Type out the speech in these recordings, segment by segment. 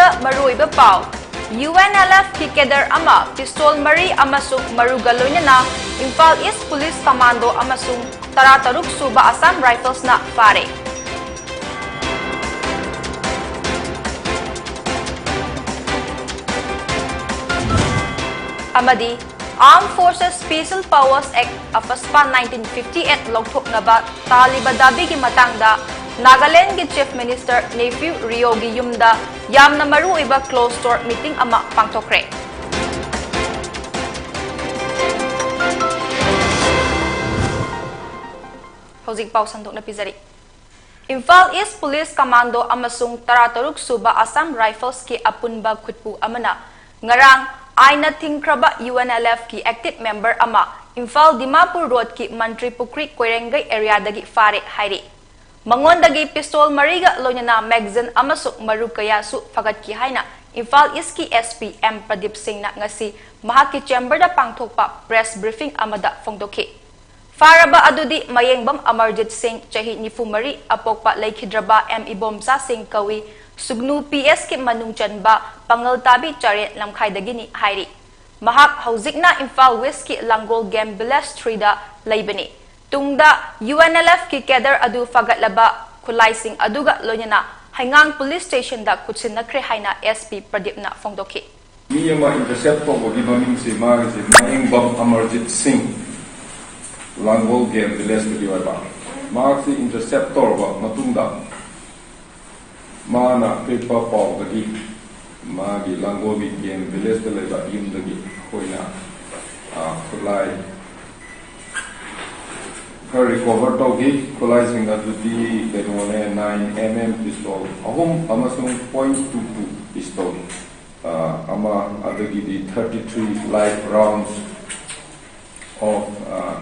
ꯃꯅꯤꯄꯨꯔꯗ ꯃꯔꯨꯑꯣꯏꯕ ꯄꯥꯎ UNLF ki kedar ama pistol mari amasung maruga loinana Imphal East Police Commando amasung tarataruk suba Assam Rifles na fare. Amadi Armed Forces Special Powers Act of AFSPA 1958 logthoknaba talibadabi ki matangda Nagaland ki Chief Minister Nephew Rio gi yumda yamna maruoiba closed door meeting ama pangthokre. Hojik pau sandok na pizari. Imphal East Police Commando amasung tarataruk suba Assam Rifles ki apunba khutpu amana ngarang aina thingkraba UNLF ki active member ama Imphal Dimapur Road ki Mantri Pukri Koirengai area dagi fare hairi. Mangondagi pistol mariga loinana magazine amasuk maru kaya su fagat ki haina Imphal East ki SP M Pradip Singh na ngasi mahaki chamber da pangthokpa press briefing amada fongdoke. Faraba adudi mayengbam Amarjit Singh chahi nifumari apokpa laikhidraba M Ibomsa Singh kawi sugnu PS ki manungchanba pangaltabi charet lamkhaidagini hairi. Mahak hauzikna Imphal West ki Langol Game Village 3 da laibani. Tungda UNLF ki kedar adu fagatlaba khulaising aduga loinana Haingang Police Station da kutsinakre haina SP Pradip na fongdoke. Miyama intercept ko gi maming si Mayengbam Amarjit Singh Langol Game Village 3 ba. Mahak si interceptor ba matungda mana paper paw dagi magi Langol Game Village da leba yum dagi koina khulai recover togi kulai singa dudi benone 9mm pistol ahum amasung .22 pistol ama adagi di 33 live rounds of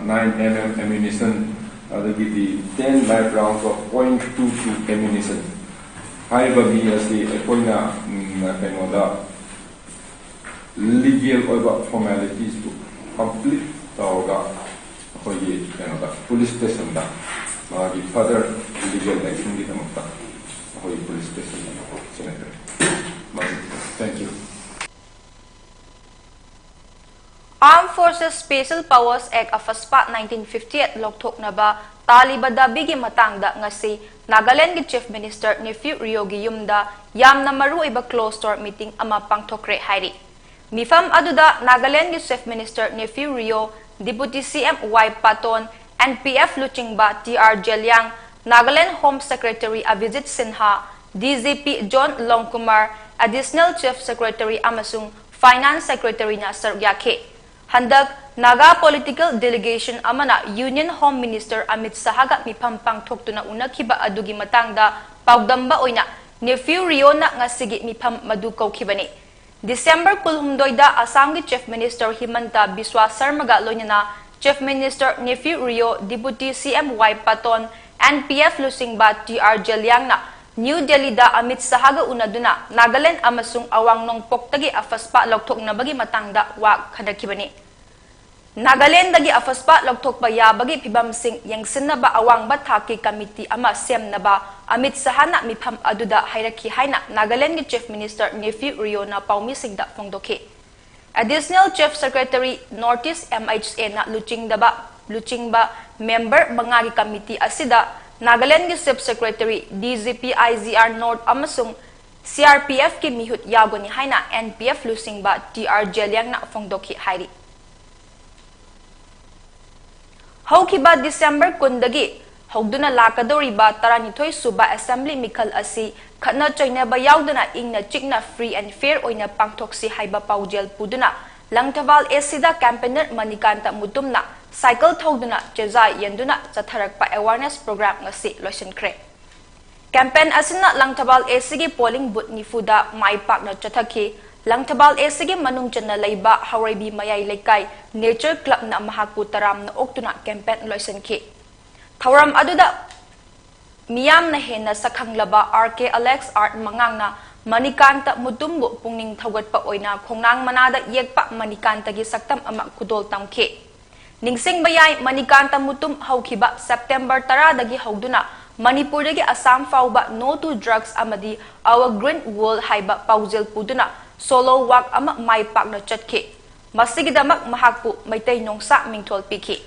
9mm ammunition adagi di 10 live rounds of .22 ammunition hai bagi asi koina penoda legal oiba formalities to complete tawga police station da magi further legal action di tamakta police station senator. Thank you. Armed Forces Special Powers Act of AFSPA 1958 logthoknaba talibadabi gi matangda ngasi Nagaland gi Chief Minister Nephew Rio gi yumda yamna maruoiba closed door meeting ama pangthokre hairi. Mifam aduda Nagaland gi Chief Minister Nephew Rio Deputy CM Y Paton, NPF Luchingba TR Jelyang, Nagaland Home Secretary Abhijit Sinha, DZP John Longkumar, Additional Chief Secretary Amasung, Finance Secretary na Saryake. Handak Naga Political Delegation amana Union Home Minister Amit Sahaga mipampang thoktuna unakiba adugi matangda paugdamba oina Nephew Rio na ngasigi mipam madukaw kibani. December kulhumdoida Assam ki Chief Minister Himanta Biswa Sarmaga loinana Chief Minister Nephew Rio Deputy CM Y Paton NPF Lusingba TR Jelyang na New Delhi da Amit Sahaga unaduna Nagaland amasung awang nong poktagi AFSPA logthok na bagi matangda wa khadakibani. Nagaland dagi AFSPA logthok ba yabagi pibam sing yangsin na ba awang bathaki committee ama sem na ba Amit Sahana mipam aduda hairaki haina Nagaland gi Chief Minister Nephew Rio na paumi singda fongdoke. Additional Chief Secretary Northeast MHA na Luchingba member bangagi committee asida Nagaland gi Chief Secretary DZP IZR North amasung CRPF ki mihut yagoni haina NPF Lusingba TR Jelyang na fongdoke hairi. Haukiba December kundagi hogduna lakadoriba taranithoi suba assembly mikal asi khatna choinaba yauduna ingna chikna free and fair oina pangthoksi haiba paujel puduna langtawal esida campaigner Manikanta Mutumna cycle thoduna chezai yenduna chatharakpa awareness program ngasi loisenkre. Campaign asina langtawal esigi polling booth nifuda maipak na chathaki Langthabal esigi manungchanna leiba hawraibi mayai leikai nature club na mahakpu taram na oktuna campaign loisenki. Thawram aduda miyam na henna sakhanglaba RK Alex Art Mangangna Manikanta Mutumbu pungning thawgatpa oina khongnang manada yekpa Manikanta gi saktam ama kudol tamke. Ningsing bayay Manikanta Mutum haukiba September 10 dagi hawduna Manipuri gi Assam fauba no to drugs amadi our green world haiba paujel puduna solo walk ama mai pak na chatki masigidamak mahakpu maitai nongsa mingthol piki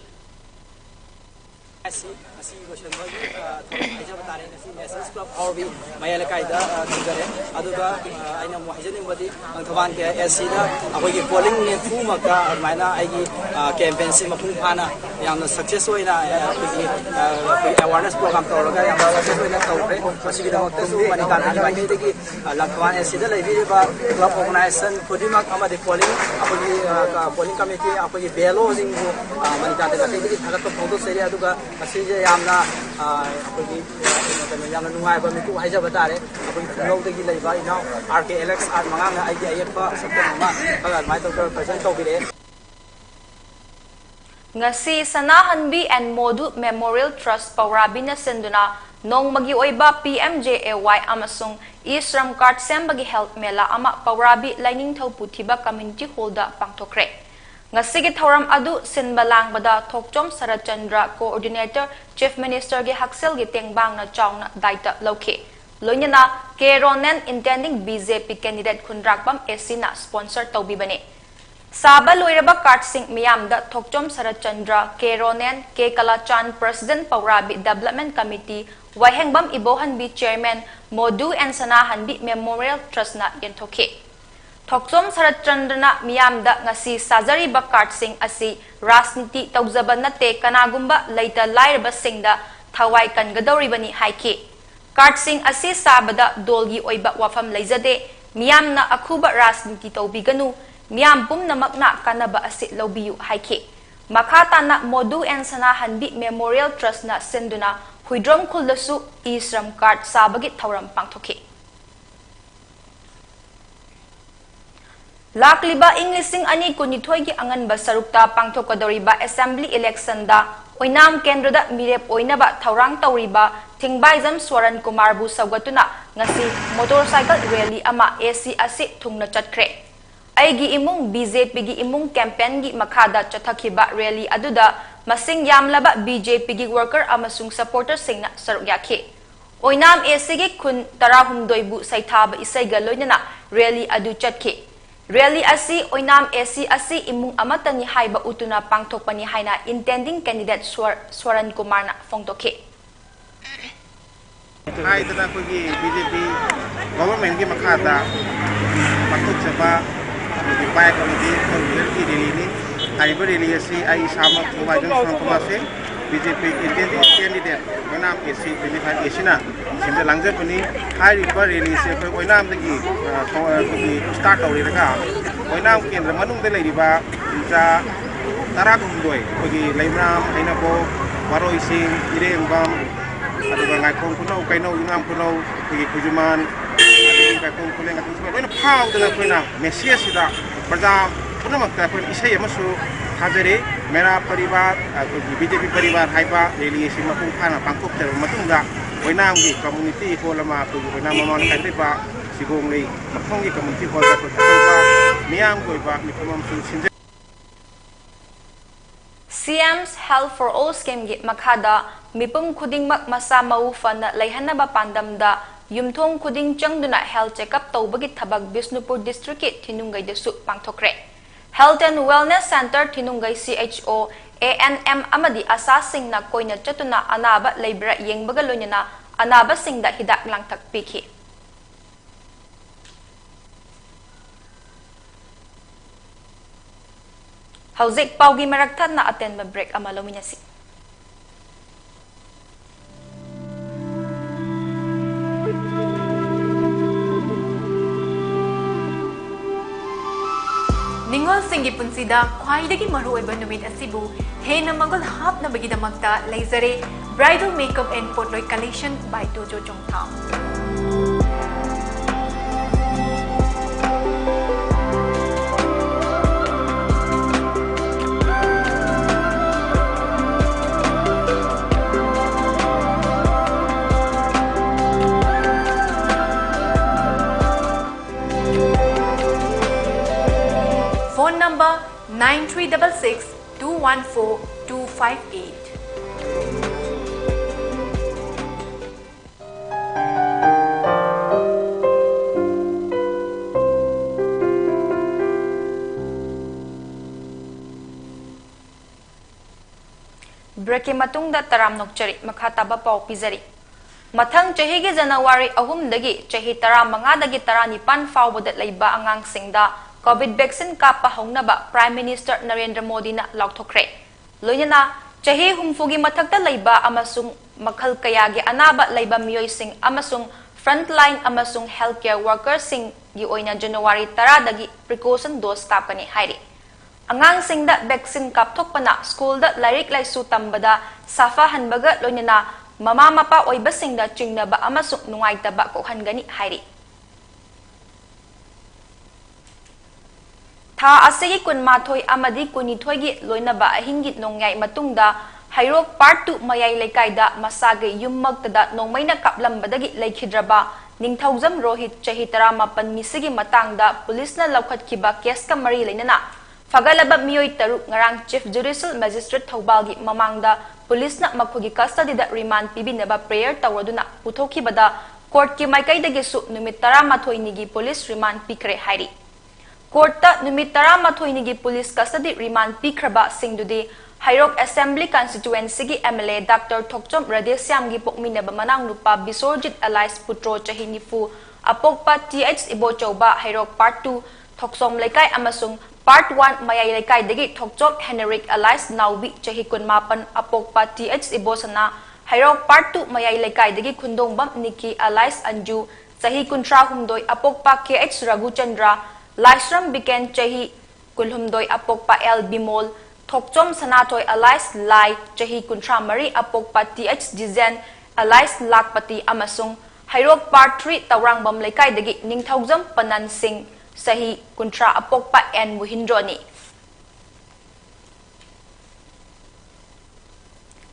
National Club Orbi Mayala Kaida Tugare Aduga Aina Muhajanin Badi Antavan SC da Akogi polling ne Fumaka Mana Igi campaign Simapung Pana Yang success oina awareness program Toraga Yang success oina Tore Pasigida Motasu Manikan Anibagi Digi Lakwan SC da Leviba Club Organization Kudimak Amadi polling Akogi polling committee Akogi Belo Zingu Manikan Digi Thagato Photo Seria Aduga Asija Yamna Akogi Yang nungai ba miku haja batare apun flow de gi leiba ina RKLX ar manga ai gi aypa sabta ma kala mai to present to bire ngasi Sanahanbi and Modu Memorial Trust Paurabina Senduna nong magi oiba PMJAY amasung Isram Card Sembagi Health Mela ama Paurabi Lining Thau Puthiba Community Holda pangtokre ngasigi thoram adu sinbalang bada thokchom Sarachandra coordinator chief minister gi haksel gi tengbang na chawna daita lokhe loinana ke ronen intending BJP candidate khundrakpam esina sponsor tawbi bane saba loiraba card sing miyam da thokchom Sarachandra ke ronen ke kalachan president Paurabi development committee wahengbam ibohan bi chairman Modu and Sanahanbi memorial trust na yentokhe Thoksom Sarachandra miyamda ngasi sajari ba card sing asi rasniti tawjaba nate kanagumba laita lairba singda thawai kangadori bani haike card sing asi sabada dolgi oiba wafam leizade miyamna akhuba rasniti tawbiganu miyam pumnamakna kanaba asi lobiyu haike makata na Modu and Sanahanbi memorial trust na senduna huidrom khuldasu isram card sabagi thawram pangthoke Lakliba Englising ani kunithoi gi angan ba sarukta pangthokadoriba assembly election da oinam kendra da mirep oinaba thaurang tawriba thingbaizam Swaran Kumar bu sawgatuna ngasi motorcycle rally ama AC asi thungna chatkre aigi imung BJP gi imung campaign gi makhada chathakhiba rally aduda masing yamlaba BJP gi worker amasung supporter singna saruk yakhe oinam AC gi kun 12 bu saithaba isaiga loinana rally adu chatkhe Rally asi oinam AC asi imung amatani haiba utuna pangthokpani haina intending candidate Swaran Kumar na phongtokhe hai tana ko gi BJP government gi makhada pangthok chaba gi pai committee ko rally ni ai ba rally asi ai sama thuma jong Swaran Kumar se BJP intending candidate oinam AC 25 AC na simde langje pani hai ba rally se ko oinam gi start tawri daga oinam kendra manung de leiriba ja tarak doi ko gi leimram haina ko waroi sing irembam aduga ngakong kuno kaino ingam kuno ko gi kujuman aduga ngakong kuno ngakong kuno oina phau de koina message sida praja punamak ta ko isai amasu hajare mera paribar ko gi BJP paribar haiba rally sing mapung khana pangkok ter matungda oinam gi community ko lama ko oinam mamon kanriba sigong lei makhong gi community hall da ko ba miyam ko ba mi pamam sin CM's Health for All scheme gi makhada mipum khudingmak masa mau fana leihanaba pandamda yumthong khuding changduna health checkup tawbagi thabak Bisnupur district ki thinungai de su pangthokre Health and Wellness Center thinungai CHO ANM amadi asasing na koina chatuna anaba leibra yengbaga loinana anaba singda hidak langtak pikhi Hauzik paugi maraktan na attend ba break ama lominasi Ningol singi punsida khwaidagi maruoiba numit asibu hena magol hap na bagidamakta laizare bridal makeup and portloy collection by Dojo Jongtham. Phone number 9366 214 258. Break matungda taram nokchari makhataba pau pizari. Mathang chahi gi January ahum dagi chahi taram manga dagi tarani pan fawbada laiba angang singda COVID vaccine kapa hongnaba Prime Minister Narendra Modi na laukthokre. Loinana chahi humfugi mathakta laiba amasung makhal kayagi anaba laiba miyoi sing amasung frontline amasung healthcare workers sing gi oina January 10 dagi precaution dose kapani hairi. Angang singda vaccine kapthokpana school da lairik laisu tambada safa hanbaga loinana mama mapa oiba singda chingnaba amasung nungaitaba kokhangani hairi. Tha asegi kunmathoi amadi kunithoi gi loinaba ahingit nongyai matungda Hairok Part 2 mayai lekaida masage yummagtada nongmaina kaplambadagi laikhidraba ningthaujam Rohit chahi 18 misigi matangda police na laukhatkiba case ka mari leinana fagalaba miyoi taruk ngarang Chief Judicial Magistrate Thaubalgi mamangda police na makhugi custody da remand pibinaba prayer tawraduna puthokibada court ki maikaidagi su numit 18 nigi police remand pikre hairi. Court ta numit 18 nigi police custody remand pikraba singdudi Hairok Assembly Constituency gi MLA Dr. Thokchom Radesyam gi pokminaba manang nupa Bisorjit Allies Putro Chahinifu apokpa TH Ibochoba Hairok Part 2 Thoksom Laikai amasung Part 1 Mayai Laikai dagi Thokchom Henrik Allies Naubi Chahikun Mapan apokpa TH Ibosana Hairok Part 2 Mayai Laikai dagi Kundongbam Niki Allies Anju Chahikun Trahumdoi apokpa KH Raguchandra Laisram Biken Chahi Kulhumdoi apokpa L Bimol Thokchom Sanatoy Allies Lai Chahi Kuntra Mari apokpa TH Dizen Allies Lakpati amasung Hairok Part 3 Tawrangbam Laikai dagi Ningthaujam Panan Singh Sahi Kuntra apokpa N Muhindroni.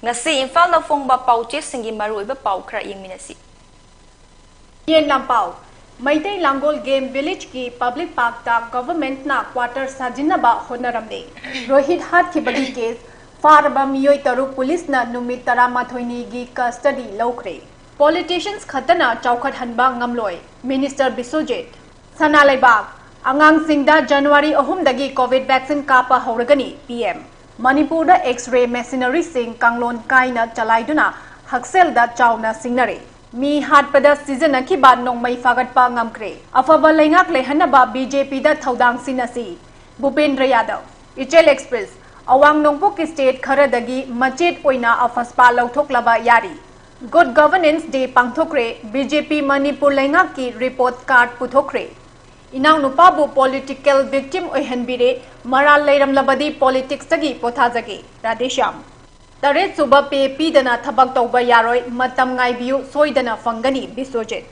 Ngasi Imphal na fongba pauche singi maruiba pau khra yingminasi. Yen lampau Maitei Langol Game Village ki public park ta government na quarter sajinaba honaramne Rohit hat ki bagi case farba miyoi taru police na numit 18 gi custody lokre politicians khatana chawkhat hanba ngamloi Minister Bisojit Sanalaibag angang singda January ahum dagi COVID vaccine kapa horagani PM Manipur da X-ray machinery sing kanglon kaina chalaiduna haksel da chawna singnare Mi hat pada season aki bad nong mai fagat pa ngamkre. Afaba lengak lehanaba BJP da thaudang sinasi. Bhupendra Yadav. Ichel Express. Awang nongpo ki state kharadagi machet oina afaspa lauthok laba yari. Good Governance Day pangthokre BJP Manipur lengak ki report card puthokre. Inang nupabu political victim oihanbire maral leiram labadi politics tagi pothajagi. Radesham. Taret suba pe pidana thabak tawba yaroi matam ngai biu soidana fangani Bisojit.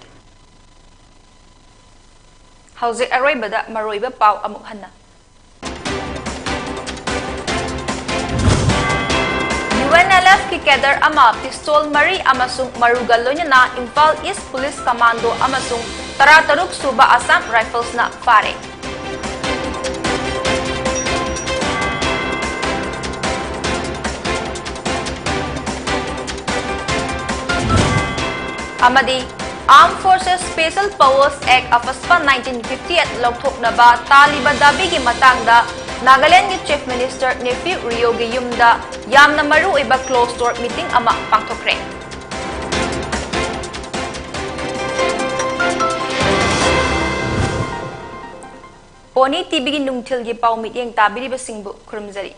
Hauze aroibada maroiba pau amuk hanna. UNLF ki kedar ama pistol mari amasung marugalonya na Imphal East Police Commando amasung tarataruk suba Assam Rifles na fare. Amadi Armed Forces Special Powers Act of 1958 lokthok naba taliba dabi gi matangda Nagaland gi Chief Minister Nephew Rio gi yumda yamna maru iba closed door meeting ama pangthokre. Poni TV gi nungthil gi pau meeting tabiri basingbu khurumjari.